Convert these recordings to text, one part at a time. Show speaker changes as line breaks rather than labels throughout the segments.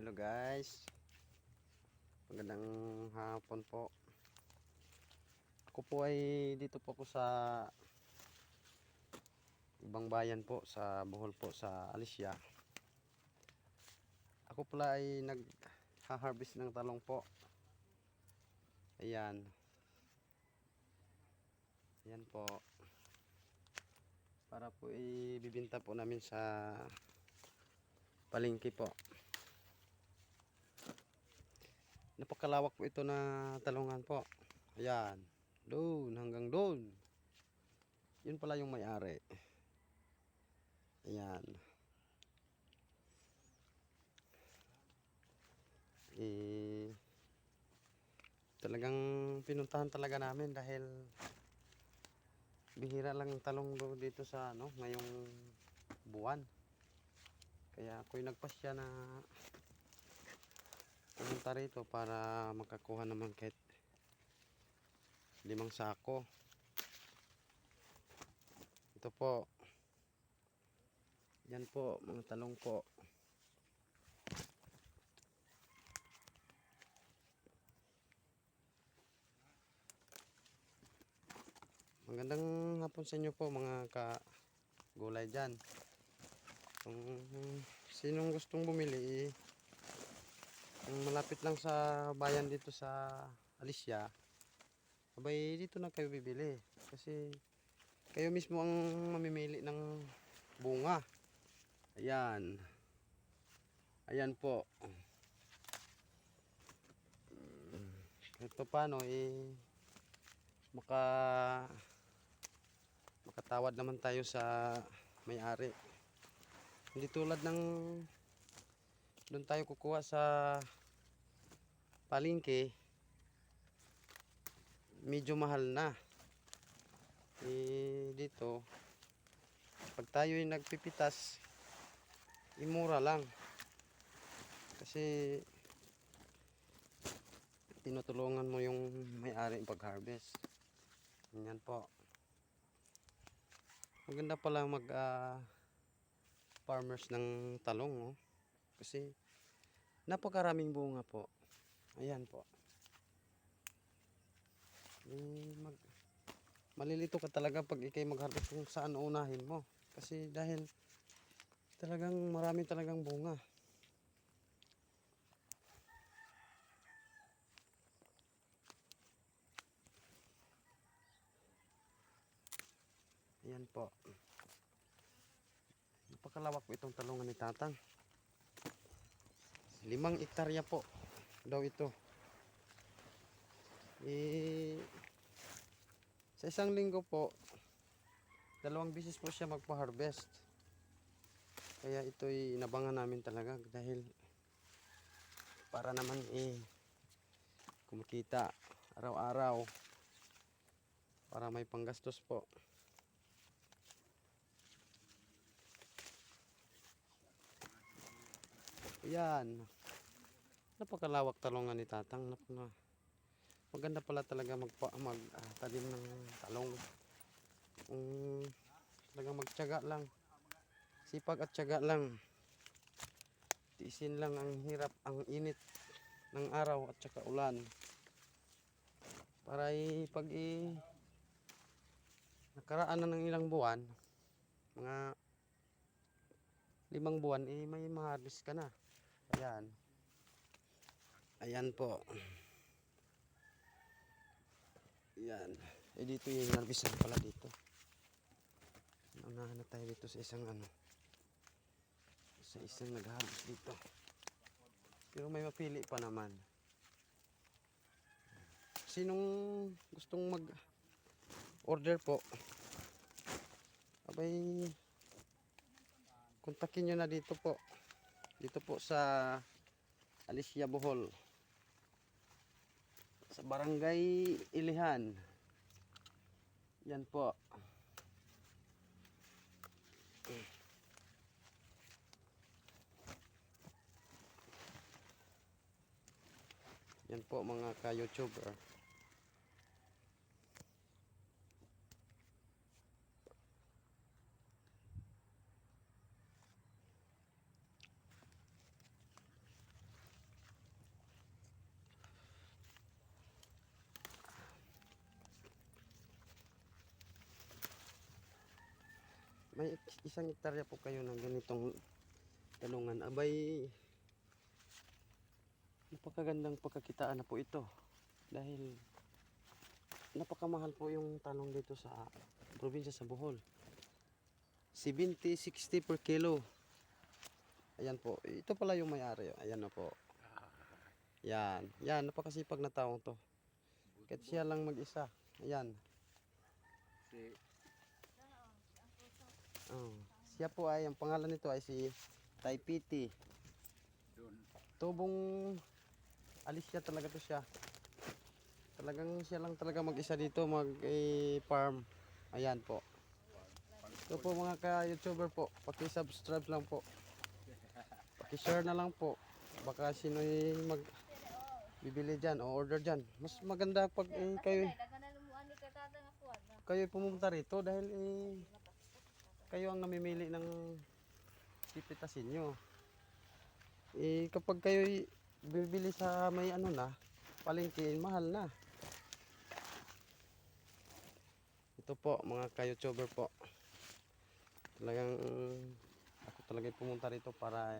Hello guys, magandang hapon po. Ako po ay dito po ako sa ibang bayan po, sa Bohol po, sa Alicia. Ako pala ay nag-harvest ng talong po. Ayan. Ayan po. Para po ibibinta po namin sa palengke po. Napakalawak po ito na talungan po. Ayan. Doon hanggang doon. Yun pala yung may-ari. Ayan. Talagang pinuntahan talaga namin dahil bihira lang ang talong dito sa ngayong buwan. Kaya ako'y nagpasya na pumunta rito para makakuha naman kahit 5 sako. Ito po. Yan po, mga talong po. Magandang hapon sa inyo po mga ka-gulay dyan. Kung sinong gustong bumili, malapit lang sa bayan dito sa Alicia, abay dito na kayo bibili. Kasi kayo mismo ang mamimili ng bunga. Ayan. Ayan po. Ito paano makatawad naman tayo sa may-ari. Hindi tulad ng doon tayo kukuha sa palengke, medyo mahal na. Dito pag tayo ay nagpipitas, mura lang. Kasi tinutulungan mo yung may-ari pag-harvest. Ganyan po. Maganda pala mag farmers ng talong, oh. Kasi napakaraming bunga po. Ayan po. Malilito ka talaga pag ikay mag-harvest kung saan unahin mo. Kasi dahil talagang marami talagang bunga. Ayan po. Napakalawak po itong talungan ni Tatang. 5 hektarya po daw ito. Sa isang linggo po, 2 beses po siya magpa-harvest. Kaya ito'y inabangan namin talaga dahil para naman kumikita araw-araw para may panggastos po. Ayan. Napakalawak talungan ni Tatang. Maganda pala talaga magtanim ng talong. Talagang magtiyaga lang. Sipag at tiyaga lang. Tiisin lang ang hirap, ang init ng araw at saka ulan. Para pag nakaraan na ng ilang buwan, mga 5 buwan, may ma-harvest ka na. Ayan. Ayan po. Ayan. Dito yung harvestan pala dito. Unahan na tayo dito sa isang sa isang nag-harvest dito. Pero may mapili pa naman. Sinong gustong mag-order po, abay kontakin nyo na dito po. Dito po sa Alicia, Bohol. Sa Barangay Ilihan. Yan po. Yan po mga ka-YouTuber. may isang hektarya po kayo ng ganitong talungan, abay napakagandang pagkakitaan na po ito dahil napakamahal po yung talong dito sa probinsya sa Bohol. 70-60 per kilo. Ayan po, ito pala yung may-ari. Ayan na po. Yan, napakasipag na taong to. Kahit siya lang mag-isa. Ayan. Oh. Siya po ay, ang pangalan nito ay si Taipiti. Tubong Alicia talaga to siya. Talagang siya lang talaga mag-isa dito mag-farm. Ayan po. Ito po mga ka-YouTuber po, paki-subscribe lang po. Paki-share na lang po. Baka sino'y bibili dyan o order dyan. Mas maganda pag kayo pumunta rito dahil kayo ang namimili ng pipitasin nyo. Kapag kayo bibili sa may ano na, palengke, mahal na. Ito po mga ka-YouTuber po. Talagang ako talaga pumunta rito para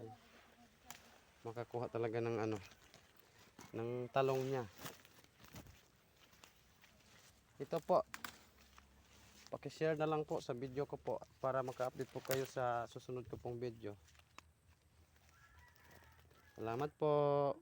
makakuha talaga ng ano, ng talong niya. Ito po, paki-share na lang po sa video ko po para maka-update po kayo sa susunod ko pong video. Salamat po.